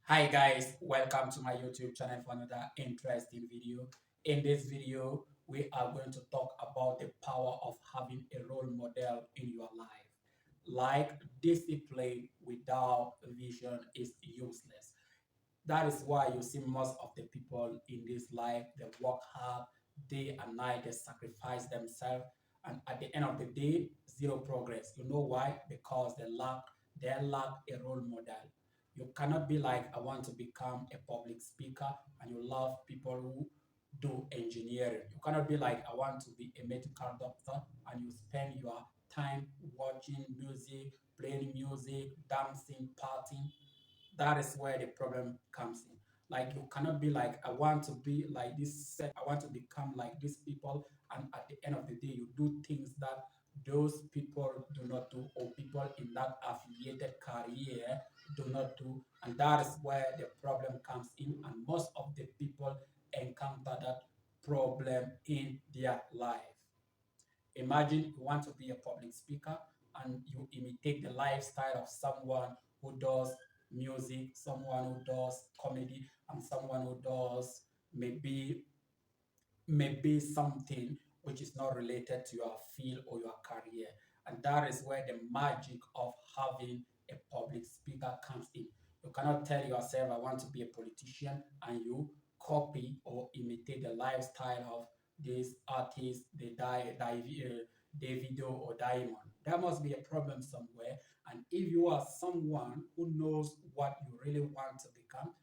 Hi guys, welcome to my YouTube channel for another interesting video. In this video, we are going to talk about the power of having a role model in your life. Like discipline without vision is useless. That is why you see most of the people in this life, they work hard day and night, they sacrifice themselves, and at the end of the day, zero progress. You know why? Because they lack a role model. You cannot be like, I want to become a public speaker, and you love people who do engineering. You cannot be like, I want to be a medical doctor, and you spend your time watching music, playing music, dancing, partying. That is where the problem comes in. Like you cannot be like, I want to be like this, I want to become like these people, and at the end of the day, you do things that those people do not do, or people in that affiliated career do not do, and that is where the problem comes in, and most of the people encounter that problem in their life. Imagine you want to be a public speaker and you imitate the lifestyle of someone who does music, someone who does comedy, and someone who does maybe maybe something which is not related to your field or your career. And that is where the magic of having a public speaker comes in. You cannot tell yourself, I want to be a politician, and you copy or imitate the lifestyle of this artist, Davido or Diamond. There must be a problem somewhere. And if you are someone who knows what you really want to become,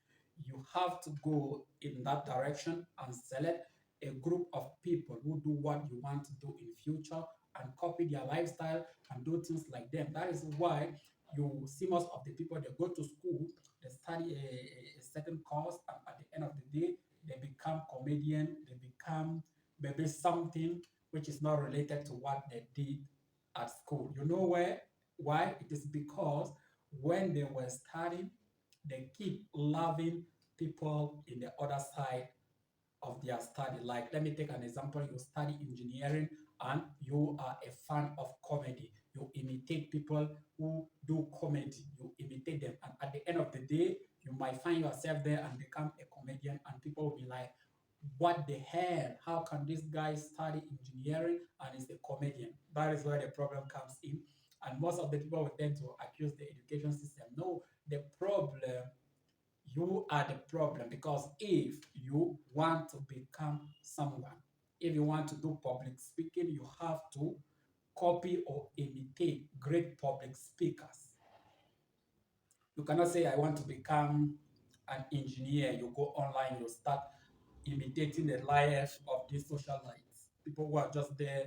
you have to go in that direction and select a group of people who do what you want to do in future and copy their lifestyle and do things like them. That is why you see most of the people, they go to school, they study a certain course, and at the end of the day, they become comedian, they become maybe something which is not related to what they did at school. You know where? Why? It is because when they were studying, they keep loving people in the other side of their study. Like, let me take an example. You study engineering and you are a fan of comedy. You imitate people who do comedy. You imitate them. And at the end of the day, you might find yourself there and become a comedian, and people will be like, what the hell? How can this guy study engineering and is a comedian? That is where the problem comes in. And most of the people will tend to accuse the education system. No, the problem, you are the problem, because if you want to become someone, if you want to do public speaking, you have to copy or imitate great public speakers. You cannot say, I want to become an engineer. You go online, you start imitating the life of these socialites, people who are just there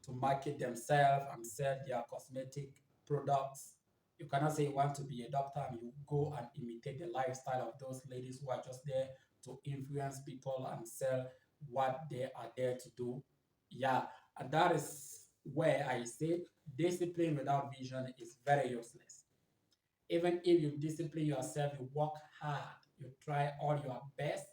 to market themselves and sell their cosmetic products. You cannot say you want to be a doctor and you go and imitate the lifestyle of those ladies who are just there to influence people and sell what they are there to do. Yeah, and that is where I say discipline without vision is very useless. Even if you discipline yourself, you work hard, you try all your best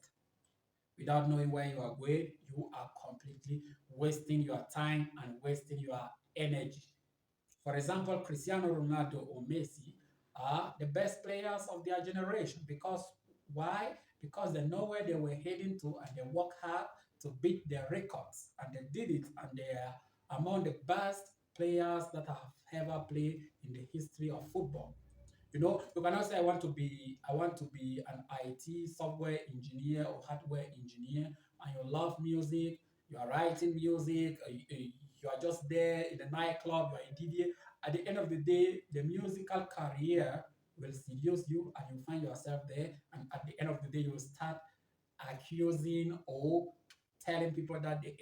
without knowing where you are going, you are completely wasting your time and wasting your energy. For example, Cristiano Ronaldo or Messi are the best players of their generation. Because why? Because they know where they were heading to and they work hard to beat their records. And they did it, and they are among the best players that have ever played in the history of football. You know, you cannot say I want to be an IT software engineer or hardware engineer, and you love music, you are writing music, you are just there in the nightclub, you are a DJ. At the end of the day, the musical career will seduce you, and you find yourself there. And at the end of the day, you will start accusing or telling people that the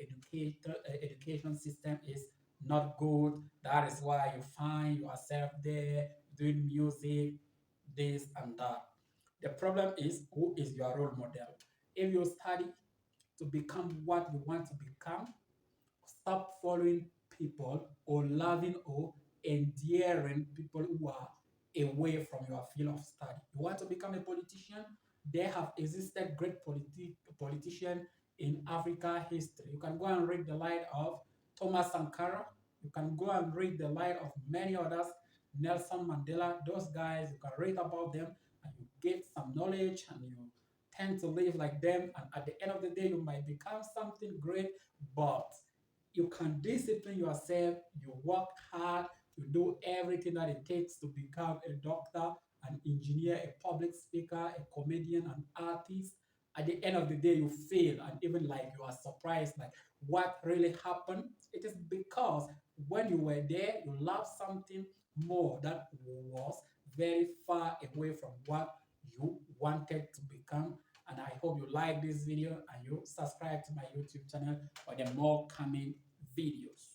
education system is not good. That is why you find yourself there doing music, this and that. The problem is, who is your role model? If you study to become what you want to become, stop following people or loving or endearing people who are away from your field of study. You want to become a politician? There have existed great politicians in Africa history. You can go and read the life of Thomas Sankara. You can go and read the life of many others, Nelson Mandela. Those guys, you can read about them and you get some knowledge and you tend to live like them. And at the end of the day, you might become something great, but you can discipline yourself, you work hard, you do everything that it takes to become a doctor, an engineer, a public speaker, a comedian, an artist. At the end of the day, you fail, and even like you are surprised, like what really happened. It is because when you were there, you loved something more that was very far away from what you wanted to become. And I hope you like this video and you subscribe to my YouTube channel for the more coming videos.